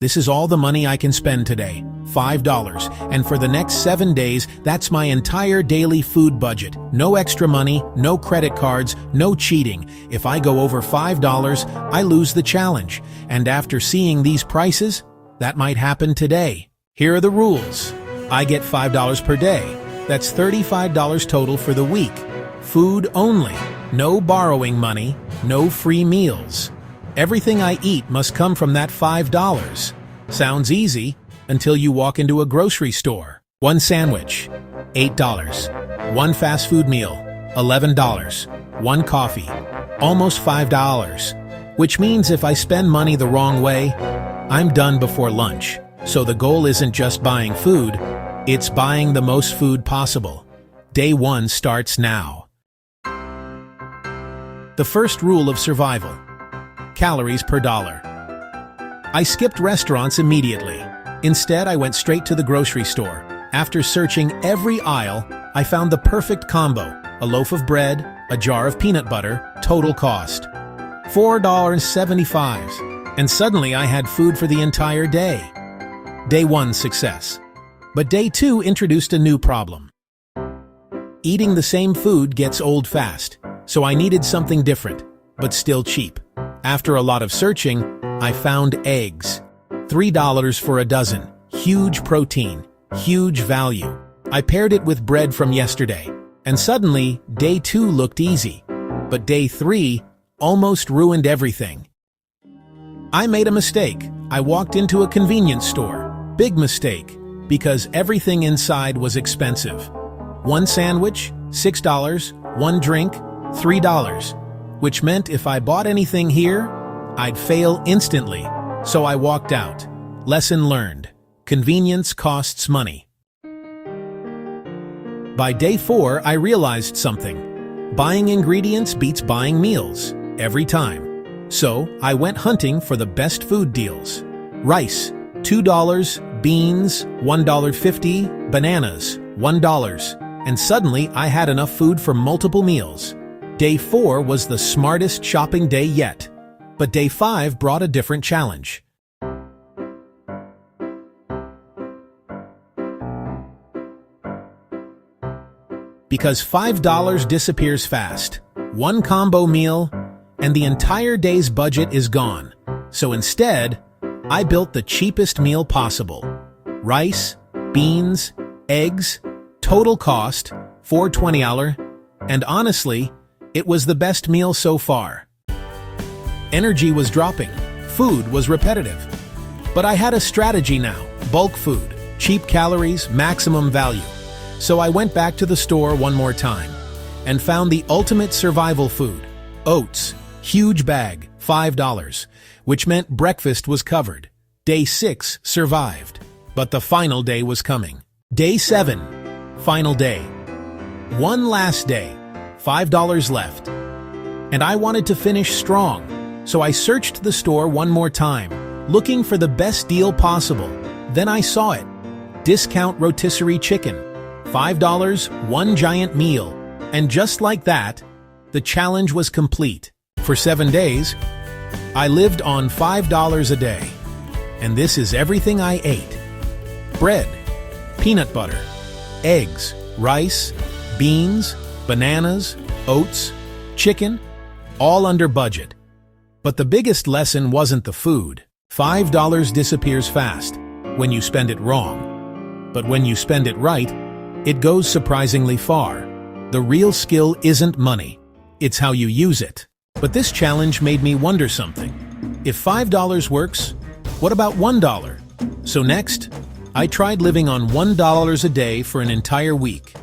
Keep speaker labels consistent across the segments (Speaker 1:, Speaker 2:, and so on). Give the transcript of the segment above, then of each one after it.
Speaker 1: This is all the money I can spend today, $5. And for the next 7 days, that's my entire daily food budget. No extra money, no credit cards, no cheating. If I go over $5, I lose the challenge. And after seeing these prices, that might happen today. Here are the rules. I get $5 per day. That's $35 total for the week. Food only. No borrowing money, no free meals. Everything I eat must come from that $5. Sounds easy until you walk into a grocery store. One sandwich, $8. One fast food meal, $11. One coffee, almost $5. Which means if I spend money the wrong way, I'm done before lunch. So the goal isn't just buying food, it's buying the most food possible. Day 1 starts now. The first rule of survival: calories per dollar. I skipped restaurants immediately. Instead, I went straight to the grocery store. After searching every aisle, I found the perfect combo: a loaf of bread, a jar of peanut butter, total cost $4.75. And suddenly I had food for the entire day. Day 1 success. But day 2 introduced a new problem. Eating the same food gets old fast, so I needed something different, but still cheap. After a lot of searching, I found eggs. $3 for a dozen. Huge protein, huge value. I paired it with bread from yesterday, and suddenly, day 2 looked easy. But day 3 almost ruined everything. I made a mistake. I walked into a convenience store. Big mistake, because everything inside was expensive. One sandwich, $6. One drink, $3. Which meant if I bought anything here, I'd fail instantly. So I walked out. Lesson learned. Convenience costs money. By day 4, I realized something. Buying ingredients beats buying meals, every time. So I went hunting for the best food deals. Rice, $2, beans, $1.50, bananas, $1. And suddenly I had enough food for multiple meals. Day 4 was the smartest shopping day yet. But day 5 brought a different challenge. Because $5 disappears fast. One combo meal, and the entire day's budget is gone. So instead, I built the cheapest meal possible. Rice, beans, eggs, total cost, $4.20, and honestly, it was the best meal so far. Energy was dropping, food was repetitive. But I had a strategy now: bulk food, cheap calories, maximum value. So I went back to the store one more time and found the ultimate survival food: oats, huge bag, $5, which meant breakfast was covered. Day 6 survived, but the final day was coming. Day 7, final day. One last day, $5 left. And I wanted to finish strong, so I searched the store one more time, looking for the best deal possible. Then I saw it. Discount rotisserie chicken, $5, one giant meal. And just like that, the challenge was complete. For 7 days, I lived on $5 a day. And this is everything I ate: bread, peanut butter, eggs, rice, beans, bananas, oats, chicken, all under budget. But the biggest lesson wasn't the food. $5 disappears fast when you spend it wrong. But when you spend it right, it goes surprisingly far. The real skill isn't money, it's how you use it. But this challenge made me wonder something. If $5 works, what about $1? So next, I tried living on $1 a day for an entire week.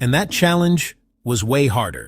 Speaker 1: And that challenge was way harder.